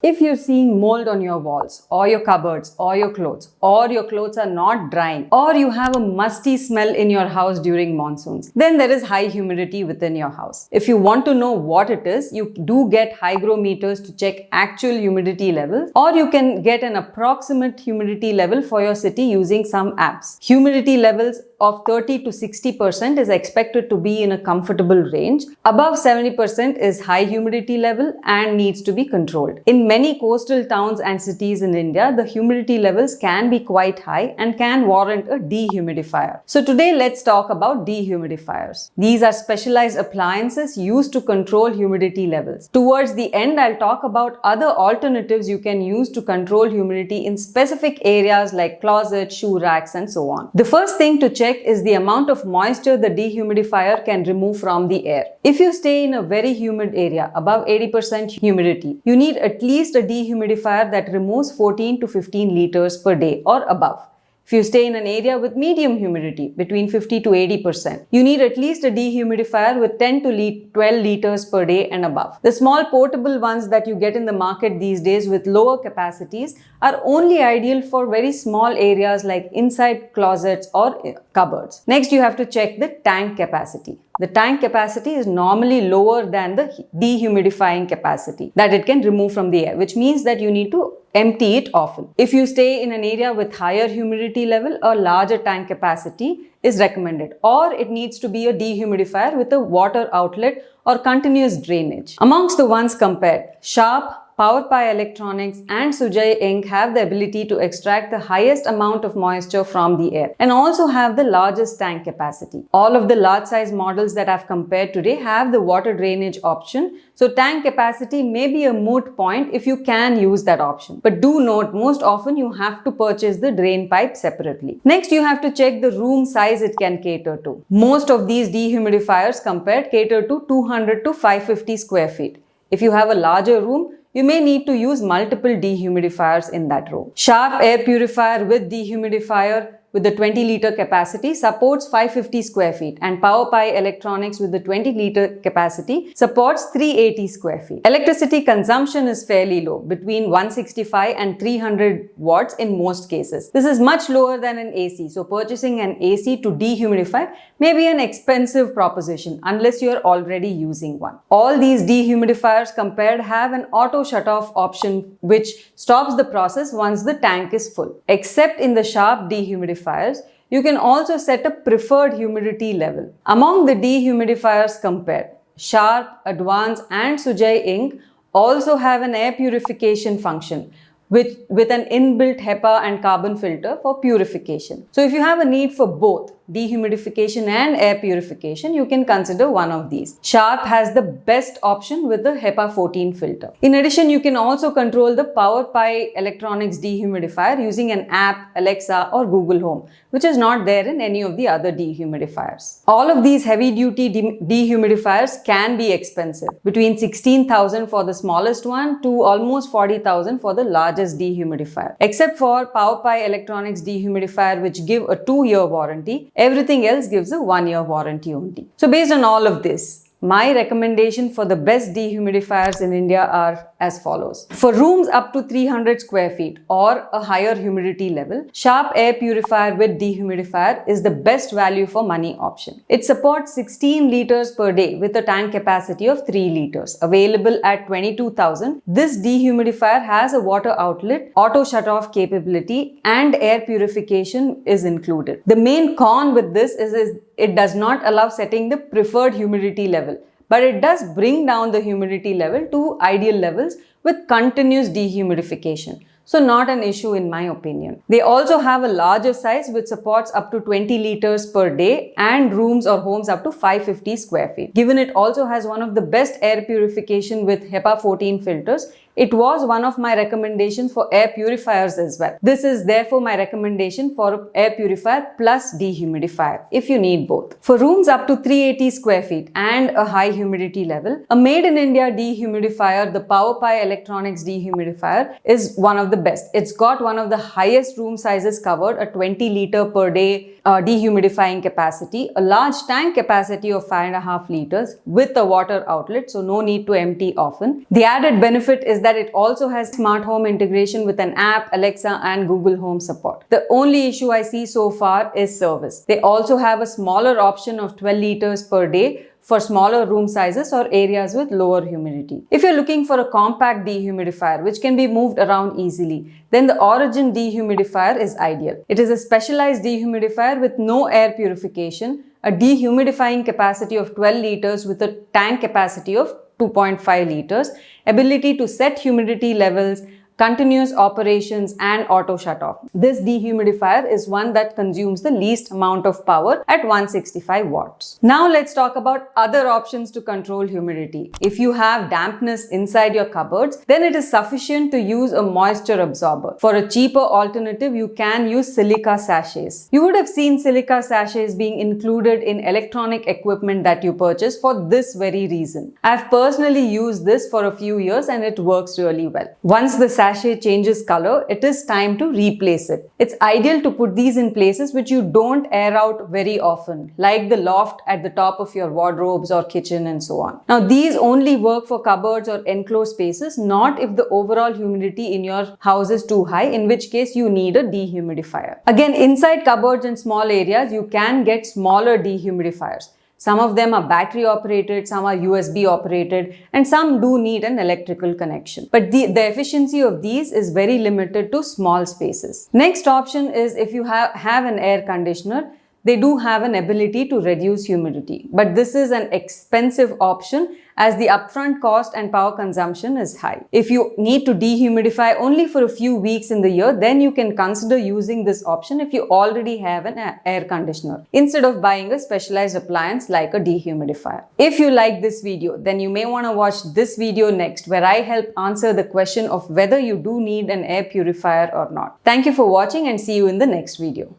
If you're seeing mold on your walls or your cupboards or your clothes are not drying, or you have a musty smell in your house during monsoons, then there is high humidity within your house. If you want to know what it is, you do get hygrometers to check actual humidity levels, or you can get an approximate humidity level for your city using some apps. Humidity levels of 30 to 60% is expected to be in a comfortable range. Above 70% is high humidity level and needs to be controlled. In many coastal towns and cities in India, the humidity levels can be quite high and can warrant a dehumidifier. So today let's talk about dehumidifiers. These are specialized appliances used to control humidity levels. Towards the end, I'll talk about other alternatives you can use to control humidity in specific areas like closets, shoe racks, and so on. The first thing to check is the amount of moisture the dehumidifier can remove from the air. If you stay in a very humid area, above 80% humidity, you need at least a dehumidifier that removes 14 to 15 liters per day or above. If you stay in an area with medium humidity, between 50 to 80%, you need at least a dehumidifier with 10 to 12 liters per day and above. The small portable ones that you get in the market these days with lower capacities are only ideal for very small areas like inside closets or cupboards. Next, you have to check the tank capacity. The tank capacity is normally lower than the dehumidifying capacity that it can remove from the air, which means that you need to empty it often. If you stay in an area with higher humidity level, a larger tank capacity is recommended, or it needs to be a dehumidifier with a water outlet or continuous drainage. Amongst the ones compared, Sharp, Pye Electronics and Sujai Inc. have the ability to extract the highest amount of moisture from the air and also have the largest tank capacity. All of the large size models that I've compared today have the water drainage option, so tank capacity may be a moot point if you can use that option. But do note, most often you have to purchase the drain pipe separately. Next, you have to check the room size it can cater to. Most of these dehumidifiers compared cater to 200 to 550 square feet. If you have a larger room, you may need to use multiple dehumidifiers in that room. Sharp air purifier with dehumidifier with the 20-liter capacity supports 550 square feet, and Pye Electronics with the 20-liter capacity supports 380 square feet. Electricity consumption is fairly low, between 165 and 300 watts in most cases. This is much lower than an AC, so purchasing an AC to dehumidify may be an expensive proposition unless you are already using one. All these dehumidifiers compared have an auto shut-off option which stops the process once the tank is full. Except in the Sharp dehumidifiers, you can also set a preferred humidity level. Among the dehumidifiers compared, Sharp, Advance and Sujai Inc. also have an air purification function with an inbuilt HEPA and carbon filter for purification. So if you have a need for both dehumidification and air purification, you can consider one of these. Sharp has the best option with the HEPA 14 filter. In addition, you can also control the Pye Electronics dehumidifier using an app, Alexa or Google Home, which is not there in any of the other dehumidifiers. All of these heavy-duty dehumidifiers can be expensive, between 16,000 for the smallest one to almost 40,000 for the largest dehumidifier. Except for Pye Electronics dehumidifier, which give a 2-year warranty, everything else gives a 1-year warranty only. So based on all of this, my recommendation for the best dehumidifiers in India are as follows. For rooms up to 300 square feet or a higher humidity level, Sharp air purifier with dehumidifier is the best value for money option. It supports 16 liters per day with a tank capacity of 3 liters. Available at 22,000, this dehumidifier has a water outlet, auto shut-off capability and air purification is included. The main con with this is it does not allow setting the preferred humidity level, but it does bring down the humidity level to ideal levels with continuous dehumidification. So not an issue in my opinion. They also have a larger size which supports up to 20 liters per day and rooms or homes up to 550 square feet. Given it also has one of the best air purification with HEPA 14 filters, it was one of my recommendations for air purifiers as well. This is therefore my recommendation for air purifier plus dehumidifier if you need both. For rooms up to 380 square feet and a high humidity level, a made in India dehumidifier, the Pye Electronics dehumidifier, is one of the best. It's got one of the highest room sizes covered, a 20 liter per day dehumidifying capacity, a large tank capacity of 5.5 liters with a water outlet, so no need to empty often. The added benefit is that it also has smart home integration with an app, Alexa and Google Home support. The only issue I see so far is service. They also have a smaller option of 12 liters per day for smaller room sizes or areas with lower humidity. If you're looking for a compact dehumidifier which can be moved around easily, then the Origin dehumidifier is ideal. It is a specialized dehumidifier with no air purification, a dehumidifying capacity of 12 liters with a tank capacity of 2.5 liters, ability to set humidity levels, continuous operations and auto shut off. This dehumidifier is one that consumes the least amount of power at 165 watts. Now let's talk about other options to control humidity. If you have dampness inside your cupboards, then it is sufficient to use a moisture absorber. For a cheaper alternative, you can use silica sachets. You would have seen silica sachets being included in electronic equipment that you purchase for this very reason. I've personally used this for a few years and it works really well. Once the sachet changes color, it is time to replace it. It's ideal to put these in places which you don't air out very often, like the loft at the top of your wardrobes or kitchen and so on. Now, these only work for cupboards or enclosed spaces, not if the overall humidity in your house is too high, in which case you need a dehumidifier. Again, inside cupboards and small areas, you can get smaller dehumidifiers. Some of them are battery operated, some are USB operated, and some do need an electrical connection. But the efficiency of these is very limited to small spaces. Next option is if you have an air conditioner, they do have an ability to reduce humidity. But this is an expensive option as the upfront cost and power consumption is high. If you need to dehumidify only for a few weeks in the year, then you can consider using this option if you already have an air conditioner, instead of buying a specialized appliance like a dehumidifier. If you like this video, then you may want to watch this video next, where I help answer the question of whether you do need an air purifier or not. Thank you for watching and see you in the next video.